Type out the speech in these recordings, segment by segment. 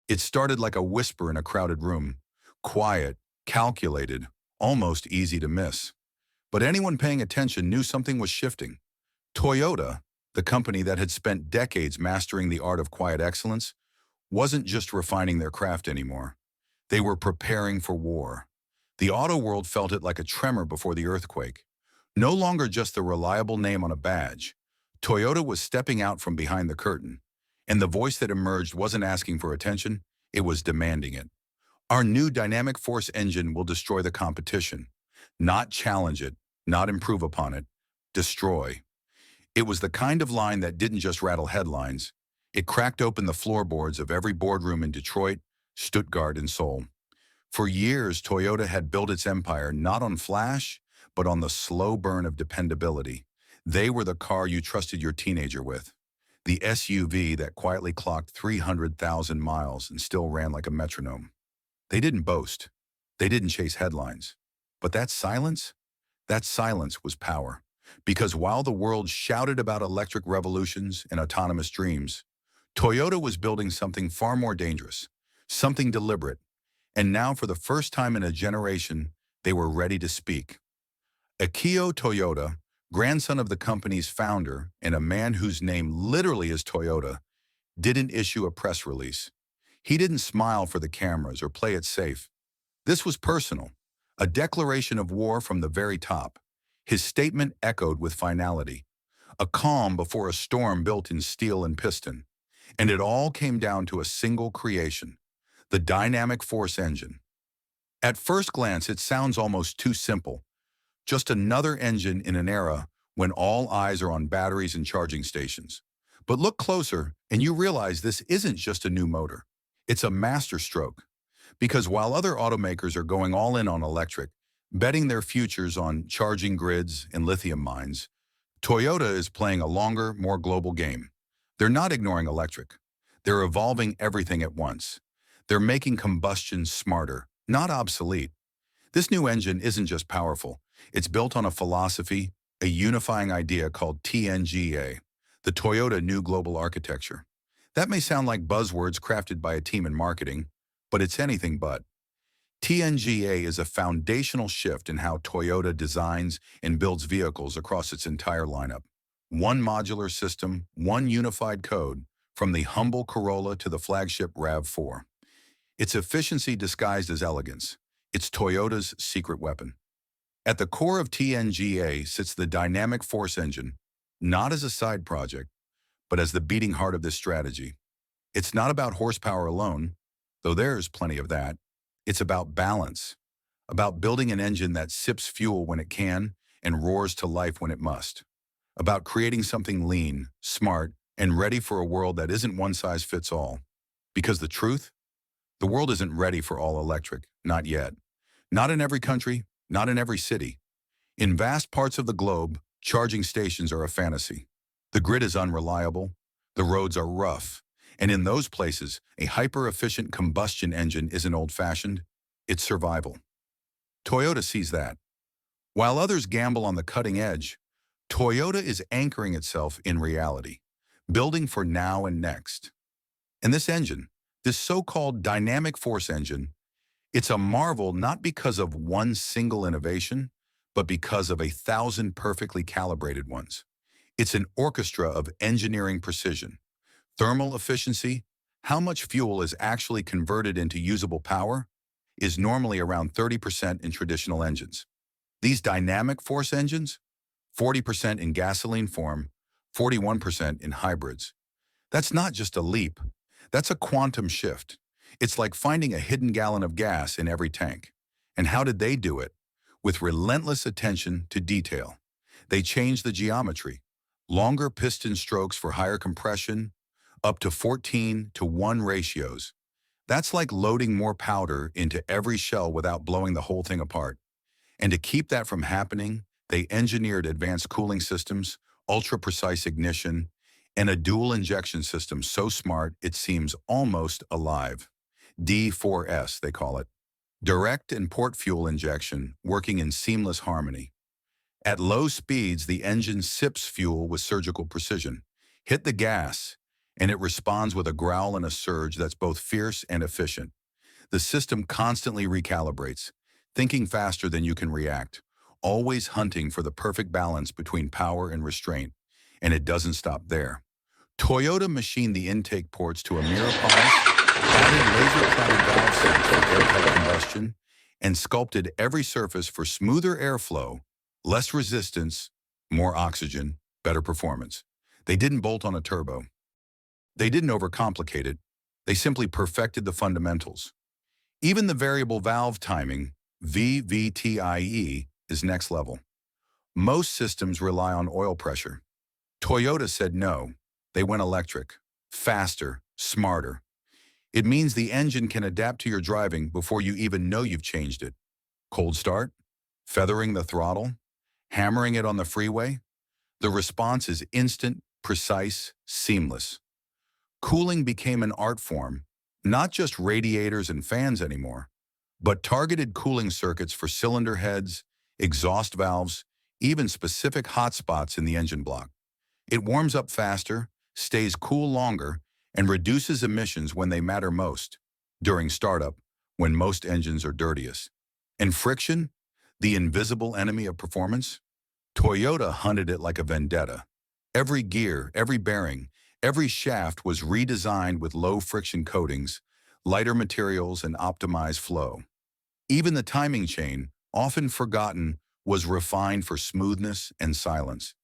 It started like a whisper in a crowded room, quiet, calculated, almost easy to miss. But anyone paying attention knew something was shifting. Toyota, the company that had spent decades mastering the art of quiet excellence, wasn't just refining their craft anymore. They were preparing for war. The auto world felt it like a tremor before the earthquake. No longer just the reliable name on a badge, Toyota was stepping out from behind the curtain, and the voice that emerged wasn't asking for attention, it was demanding it. Our new dynamic force engine will destroy the competition, not challenge it, not improve upon it, destroy. It was the kind of line that didn't just rattle headlines. It cracked open the floorboards of every boardroom in Detroit, Stuttgart, and Seoul. For years, Toyota had built its empire not on flash, but on the slow burn of dependability. They were the car you trusted your teenager with, the SUV that quietly clocked 300,000 miles and still ran like a metronome. They didn't boast. They didn't chase headlines. But that silence was power. Because while the world shouted about electric revolutions and autonomous dreams, Toyota was building something far more dangerous, something deliberate. And now, for the first time in a generation, they were ready to speak. Akio Toyoda, grandson of the company's founder and a man whose name literally is Toyota, didn't issue a press release. He didn't smile for the cameras or play it safe. This was personal, a declaration of war from the very top. His statement echoed with finality, a calm before a storm built in steel and piston. And it all came down to a single creation, the dynamic force engine. At first glance, it sounds almost too simple. Just another engine in an era when all eyes are on batteries and charging stations. But look closer, and you realize this isn't just a new motor. It's a masterstroke. Because while other automakers are going all in on electric, betting their futures on charging grids and lithium mines, Toyota is playing a longer, more global game. They're not ignoring electric. They're evolving everything at once. They're making combustion smarter, not obsolete. This new engine isn't just powerful. It's built on a philosophy, a unifying idea called TNGA, the Toyota New Global Architecture. That may sound like buzzwords crafted by a team in marketing, but it's anything but. TNGA is a foundational shift in how Toyota designs and builds vehicles across its entire lineup. One modular system, one unified code, from the humble Corolla to the flagship RAV4. It's efficiency disguised as elegance. It's Toyota's secret weapon. At the core of TNGA sits the dynamic force engine, not as a side project, but as the beating heart of this strategy. It's not about horsepower alone, though there's plenty of that. It's about balance, about building an engine that sips fuel when it can and roars to life when it must, about creating something lean, smart, and ready for a world that isn't one size fits all. Because the truth? The world isn't ready for all electric, not yet. Not in every country, not in every city. In vast parts of the globe, charging stations are a fantasy. The grid is unreliable, the roads are rough, and in those places, a hyper-efficient combustion engine isn't old-fashioned, it's survival. Toyota sees that. While others gamble on the cutting edge, Toyota is anchoring itself in reality, building for now and next. And this engine, this so-called dynamic force engine, it's a marvel not because of one single innovation, but because of 1,000 perfectly calibrated ones. It's an orchestra of engineering precision, thermal efficiency. How much fuel is actually converted into usable power is normally around 30% in traditional engines. These dynamic force engines, 40% in gasoline form, 41% in hybrids. That's not just a leap. That's a quantum shift. It's like finding a hidden gallon of gas in every tank. And how did they do it? With relentless attention to detail. They changed the geometry. Longer piston strokes for higher compression, up to 14:1 ratios. That's like loading more powder into every shell without blowing the whole thing apart. And to keep that from happening, they engineered advanced cooling systems, ultra-precise ignition, and a dual injection system so smart it seems almost alive. D4S, they call it. Direct and port fuel injection working in seamless harmony. At low speeds, the engine sips fuel with surgical precision. Hit the gas, and it responds with a growl and a surge that's both fierce and efficient. The system constantly recalibrates, thinking faster than you can react, always hunting for the perfect balance between power and restraint. And it doesn't stop there. Toyota machined the intake ports to a mirror polish, added laser-cladded valve seats for airtight combustion, and sculpted every surface for smoother airflow, less resistance, more oxygen, better performance. They didn't bolt on a turbo. They didn't overcomplicate it. They simply perfected the fundamentals. Even the variable valve timing, VVTIE, is next level. Most systems rely on oil pressure. Toyota said no. They went electric. Faster, smarter. It means the engine can adapt to your driving before you even know you've changed it. Cold start? Feathering the throttle? Hammering it on the freeway? The response is instant, precise, seamless. Cooling became an art form, not just radiators and fans anymore, but targeted cooling circuits for cylinder heads, exhaust valves, even specific hotspots in the engine block. It warms up faster, stays cool longer, and reduces emissions when they matter most, during startup, when most engines are dirtiest. And friction, the invisible enemy of performance? Toyota hunted it like a vendetta. Every gear, every bearing, every shaft was redesigned with low-friction coatings, lighter materials, and optimized flow. Even the timing chain, often forgotten, was refined for smoothness and silence.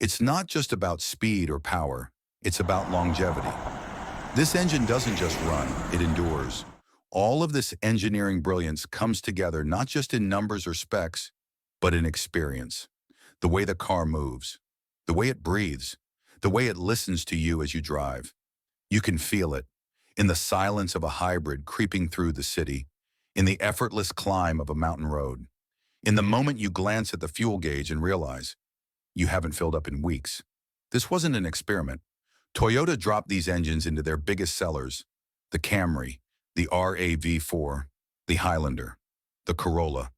It's not just about speed or power, it's about longevity. This engine doesn't just run, it endures. All of this engineering brilliance comes together not just in numbers or specs, but in experience. The way the car moves, the way it breathes, the way it listens to you as you drive. You can feel it in the silence of a hybrid creeping through the city, in the effortless climb of a mountain road, in the moment you glance at the fuel gauge and realize you haven't filled up in weeks. This wasn't an experiment. Toyota dropped these engines into their biggest sellers, the Camry, the RAV4, the Highlander, the Corolla,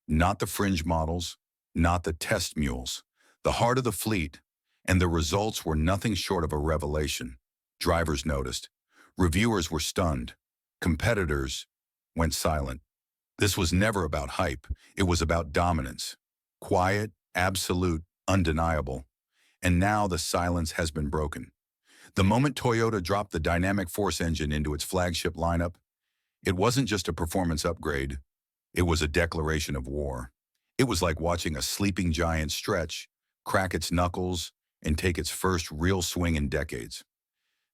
not the fringe models, not the test mules, the heart of the fleet, and the results were nothing short of a revelation. Drivers noticed. Reviewers were stunned. Competitors went silent. This was never about hype. It was about dominance. Quiet, absolute, undeniable. And now the silence has been broken. The moment Toyota dropped the dynamic force engine into its flagship lineup, it wasn't just a performance upgrade. It was a declaration of war. It was like watching a sleeping giant stretch, crack its knuckles, and take its first real swing in decades.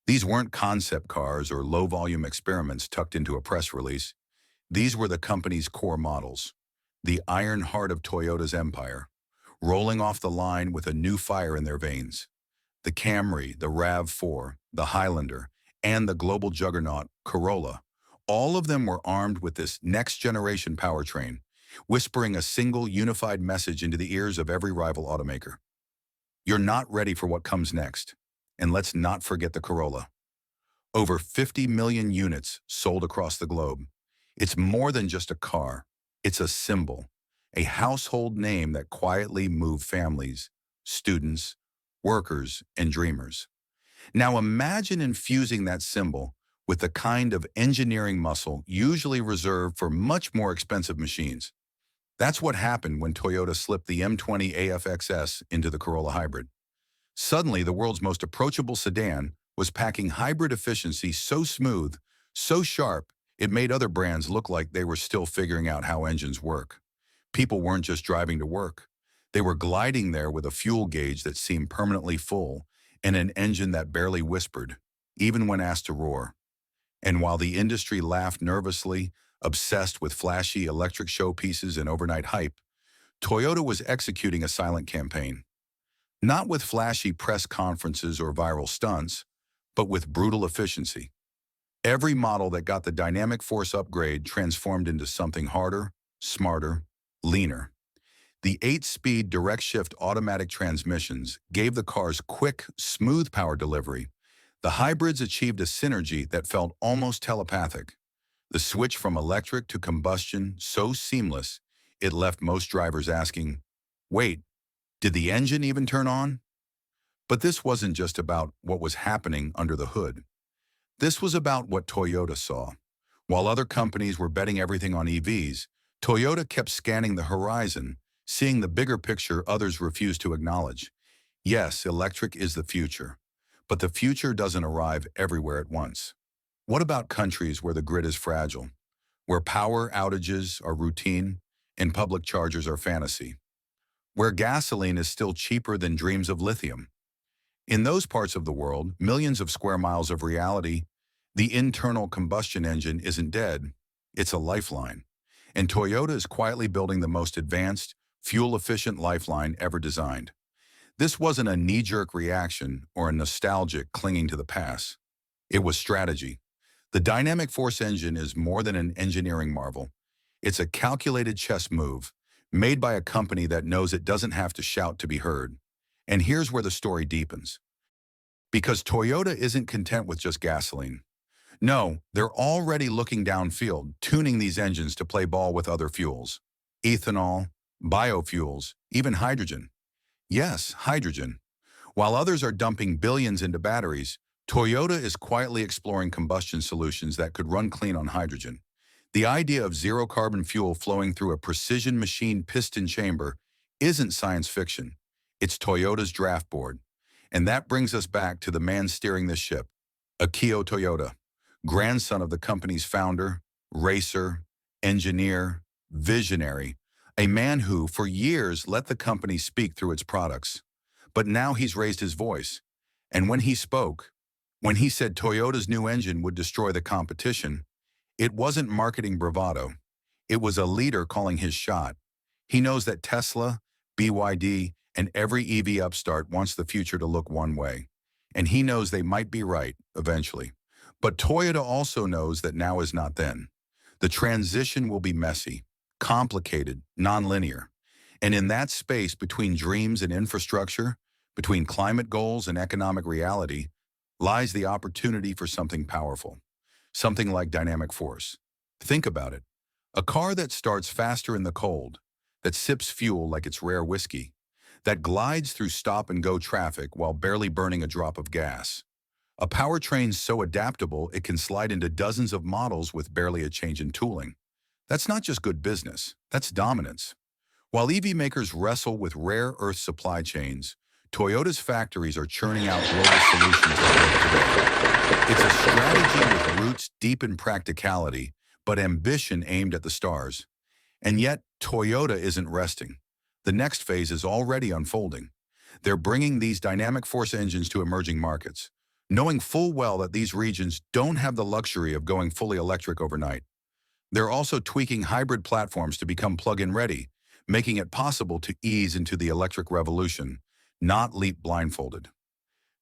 These weren't concept cars or low-volume experiments tucked into a press release. These were the company's core models, the iron heart of Toyota's empire, rolling off the line with a new fire in their veins. The Camry, the RAV4, the Highlander, and the global juggernaut Corolla, all of them were armed with this next-generation powertrain, whispering a single unified message into the ears of every rival automaker. You're not ready for what comes next. And let's not forget the Corolla. Over 50 million units sold across the globe. It's more than just a car. It's a symbol, a household name that quietly moved families, students, workers, and dreamers. Now imagine infusing that symbol with the kind of engineering muscle usually reserved for much more expensive machines. That's what happened when Toyota slipped the M20 AFXS into the Corolla Hybrid. Suddenly, the world's most approachable sedan was packing hybrid efficiency so smooth, so sharp, it made other brands look like they were still figuring out how engines work. People weren't just driving to work. They were gliding there with a fuel gauge that seemed permanently full and an engine that barely whispered, even when asked to roar. And while the industry laughed nervously, obsessed with flashy electric showpieces and overnight hype, Toyota was executing a silent campaign. Not with flashy press conferences or viral stunts, but with brutal efficiency. Every model that got the dynamic force upgrade transformed into something harder, smarter, leaner. The 8-speed direct-shift automatic transmissions gave the cars quick, smooth power delivery. The hybrids achieved a synergy that felt almost telepathic. The switch from electric to combustion so seamless, it left most drivers asking, wait, Did the engine even turn on? But this wasn't just about what was happening under the hood. This was about what Toyota saw. While other companies were betting everything on EVs, Toyota kept scanning the horizon, seeing the bigger picture others refused to acknowledge. Yes, electric is the future, but the future doesn't arrive everywhere at once. What about countries where the grid is fragile, where power outages are routine and public chargers are fantasy, where gasoline is still cheaper than dreams of lithium? In those parts of the world, millions of square miles of reality, the internal combustion engine isn't dead, it's a lifeline. And Toyota is quietly building the most advanced, fuel-efficient lifeline ever designed. This wasn't a knee-jerk reaction or a nostalgic clinging to the past. It was strategy. The dynamic force engine is more than an engineering marvel. It's a calculated chess move, made by a company that knows it doesn't have to shout to be heard. And here's where the story deepens. Because Toyota isn't content with just gasoline. No, they're already looking downfield, tuning these engines to play ball with other fuels. Ethanol, biofuels, even hydrogen. Yes, hydrogen. While others are dumping billions into batteries, Toyota is quietly exploring combustion solutions that could run clean on hydrogen. The idea of zero-carbon fuel flowing through a precision machine piston chamber isn't science fiction. It's Toyota's draft board. And that brings us back to the man steering this ship, Akio Toyoda, grandson of the company's founder, racer, engineer, visionary, a man who, for years, let the company speak through its products. But now he's raised his voice. And when he spoke, when he said Toyota's new engine would destroy the competition, it wasn't marketing bravado. It was a leader calling his shot. He knows that Tesla, BYD, and every EV upstart wants the future to look one way. And he knows they might be right, eventually. But Toyota also knows that now is not then. The transition will be messy, complicated, nonlinear. And in that space between dreams and infrastructure, between climate goals and economic reality, lies the opportunity for something powerful. Something like dynamic force. Think about it. A car that starts faster in the cold, that sips fuel like it's rare whiskey, that glides through stop-and-go traffic while barely burning a drop of gas. A powertrain so adaptable it can slide into dozens of models with barely a change in tooling. That's not just good business, that's dominance. While EV makers wrestle with rare earth supply chains, Toyota's factories are churning out global solutions that work today. It's a strategy with roots deep in practicality, but ambition aimed at the stars. And yet, Toyota isn't resting. The next phase is already unfolding. They're bringing these dynamic force engines to emerging markets, knowing full well that these regions don't have the luxury of going fully electric overnight. They're also tweaking hybrid platforms to become plug-in ready, making it possible to ease into the electric revolution, not leap blindfolded.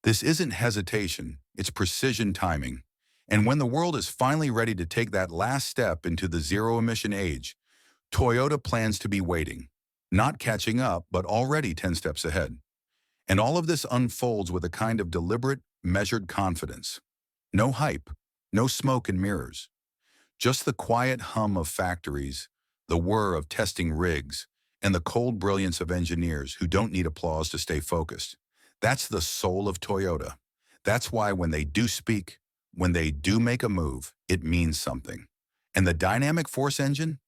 This isn't hesitation, it's precision timing. And when the world is finally ready to take that last step into the zero-emission age, Toyota plans to be waiting, not catching up, but already 10 steps ahead. And all of this unfolds with a kind of deliberate, measured confidence. No hype, no smoke and mirrors. Just the quiet hum of factories, the whir of testing rigs, and the cold brilliance of engineers who don't need applause to stay focused. That's the soul of Toyota. That's why when they do speak, when they do make a move, it means something. And the dynamic force engine?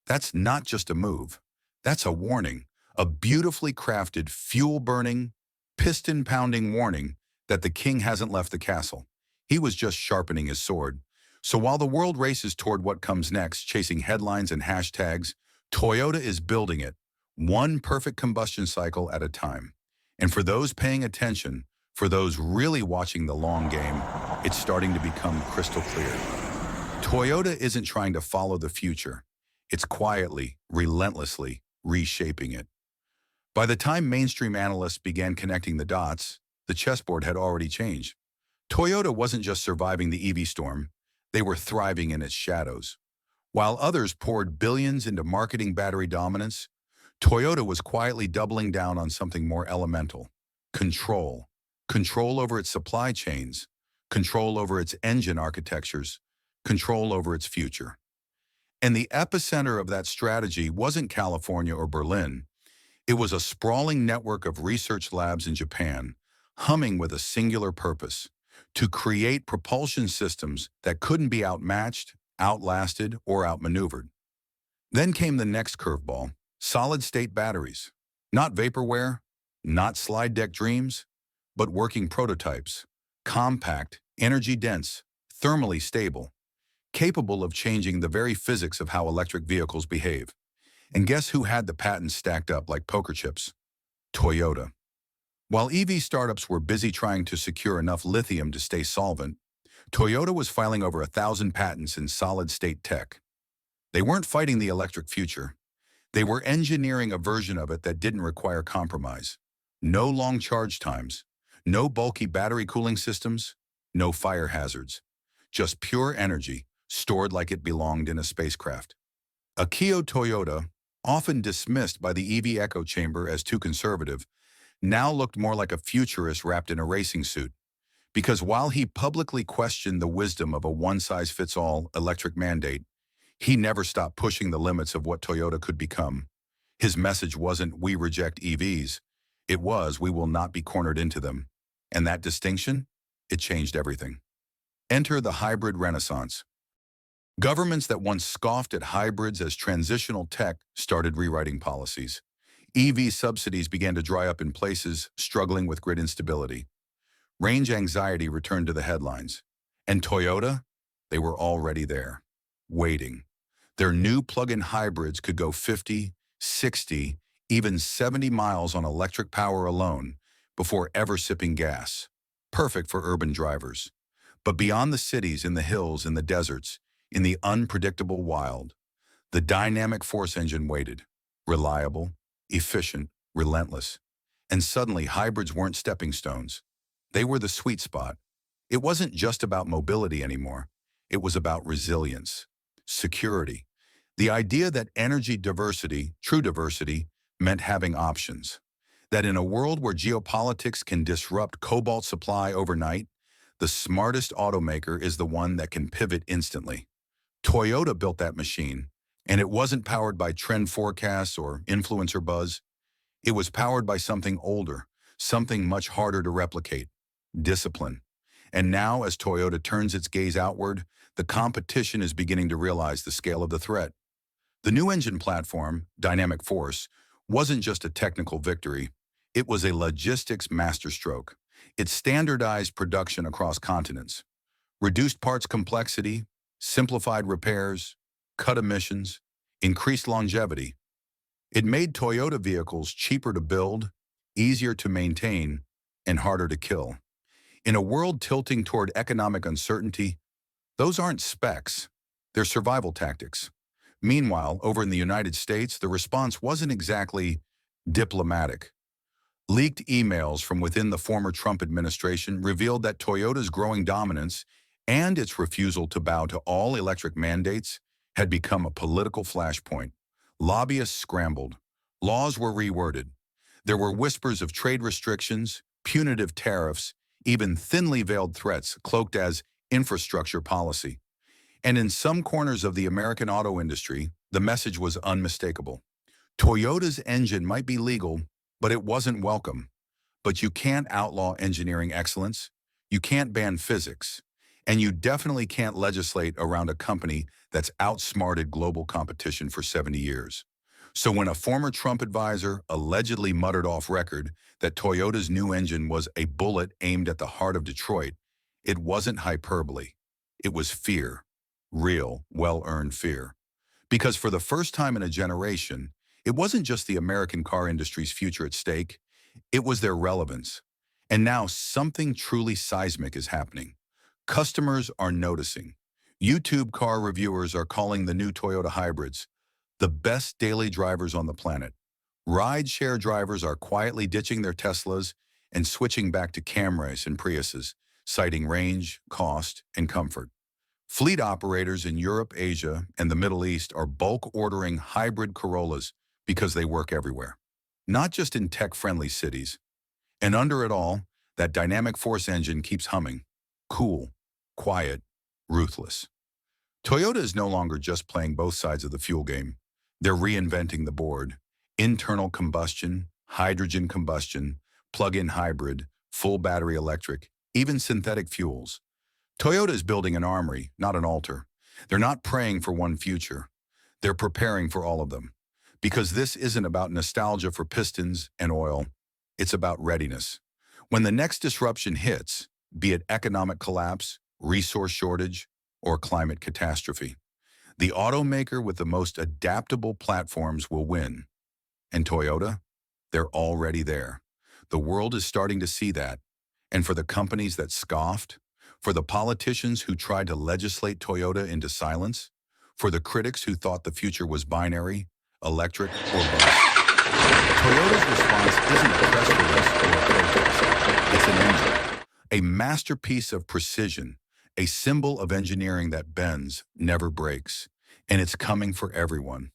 That's not just a move. That's a warning, a beautifully crafted, fuel-burning, piston-pounding warning that the king hasn't left the castle. He was just sharpening his sword. So while the world races toward what comes next, chasing headlines and hashtags, Toyota is building it, one perfect combustion cycle at a time. And for those paying attention, for those really watching the long game, it's starting to become crystal clear. Toyota isn't trying to follow the future. It's quietly, relentlessly reshaping it. By the time mainstream analysts began connecting the dots, the chessboard had already changed. Toyota wasn't just surviving the EV storm, they were thriving in its shadows. While others poured billions into marketing battery dominance, Toyota was quietly doubling down on something more elemental: control. Control over its supply chains, control over its engine architectures, control over its future. And the epicenter of that strategy wasn't California or Berlin. It was a sprawling network of research labs in Japan, humming with a singular purpose: to create propulsion systems that couldn't be outmatched, outlasted, or outmaneuvered. Then came the next curveball: solid-state batteries. Not vaporware, not slide deck dreams, but working prototypes. Compact, energy-dense, thermally stable, capable of changing the very physics of how electric vehicles behave. And guess who had the patents stacked up like poker chips? Toyota. While EV startups were busy trying to secure enough lithium to stay solvent, Toyota was filing over 1,000 patents in solid-state tech. They weren't fighting the electric future. They were engineering a version of it that didn't require compromise. No long charge times, no bulky battery cooling systems, no fire hazards. Just pure energy, stored like it belonged in a spacecraft. Akio Toyoda, often dismissed by the EV echo chamber as too conservative, now looked more like a futurist wrapped in a racing suit. Because while he publicly questioned the wisdom of a one-size-fits-all electric mandate, he never stopped pushing the limits of what Toyota could become. His message wasn't "we reject EVs." It was "we will not be cornered into them." And that distinction? It changed everything. Enter the hybrid renaissance. Governments that once scoffed at hybrids as transitional tech started rewriting policies. EV subsidies began to dry up in places struggling with grid instability. Range anxiety returned to the headlines. And Toyota? They were already there, waiting. Their new plug-in hybrids could go 50, 60, even 70 miles on electric power alone before ever sipping gas. Perfect for urban drivers. But beyond the cities, in the hills, in the deserts, in the unpredictable wild, the dynamic force engine waited. Reliable, efficient, relentless. And suddenly, hybrids weren't stepping stones. They were the sweet spot. It wasn't just about mobility anymore. It was about resilience, security. The idea that energy diversity, true diversity, meant having options. That in a world where geopolitics can disrupt cobalt supply overnight, the smartest automaker is the one that can pivot instantly. Toyota built that machine, and it wasn't powered by trend forecasts or influencer buzz. It was powered by something older, something much harder to replicate: discipline. And now, as Toyota turns its gaze outward, the competition is beginning to realize the scale of the threat. The new engine platform, Dynamic Force, wasn't just a technical victory. It was a logistics masterstroke. It standardized production across continents, reduced parts complexity, simplified repairs, cut emissions, increased longevity. It made Toyota vehicles cheaper to build, easier to maintain, and harder to kill. In a world tilting toward economic uncertainty, those aren't specs, they're survival tactics. Meanwhile, over in the United States, the response wasn't exactly diplomatic. Leaked emails from within the former Trump administration revealed that Toyota's growing dominance and its refusal to bow to all electric mandates had become a political flashpoint. Lobbyists scrambled. Laws were reworded. There were whispers of trade restrictions, punitive tariffs, even thinly veiled threats cloaked as infrastructure policy. And in some corners of the American auto industry, the message was unmistakable. Toyota's engine might be legal, but it wasn't welcome. But you can't outlaw engineering excellence, you can't ban physics, and you definitely can't legislate around a company that's outsmarted global competition for 70 years. So when a former Trump advisor allegedly muttered off record that Toyota's new engine was a bullet aimed at the heart of Detroit, it wasn't hyperbole. It was fear. Real, well-earned fear. Because for the first time in a generation, it wasn't just the American car industry's future at stake, it was their relevance. And now something truly seismic is happening. Customers are noticing. YouTube car reviewers are calling the new Toyota hybrids the best daily drivers on the planet. Ride-share drivers are quietly ditching their Teslas and switching back to Camrys and Priuses, citing range, cost, and comfort. Fleet operators in Europe, Asia, and the Middle East are bulk ordering hybrid Corollas because they work everywhere, not just in tech-friendly cities. And under it all, that dynamic force engine keeps humming. Cool, quiet, ruthless. Toyota is no longer just playing both sides of the fuel game. They're reinventing the board. Internal combustion, hydrogen combustion, plug-in hybrid, full battery electric, even synthetic fuels. Toyota is building an armory, not an altar. They're not praying for one future. They're preparing for all of them. Because this isn't about nostalgia for pistons and oil. It's about readiness. When the next disruption hits, be it economic collapse, resource shortage, or climate catastrophe, the automaker with the most adaptable platforms will win. And Toyota? They're already there. The world is starting to see that. And for the companies that scoffed, for the politicians who tried to legislate Toyota into silence, for the critics who thought the future was binary, electric, or bust, Toyota's response isn't a press release or a protest. It's an engine, a masterpiece of precision, a symbol of engineering that bends, never breaks. And it's coming for everyone.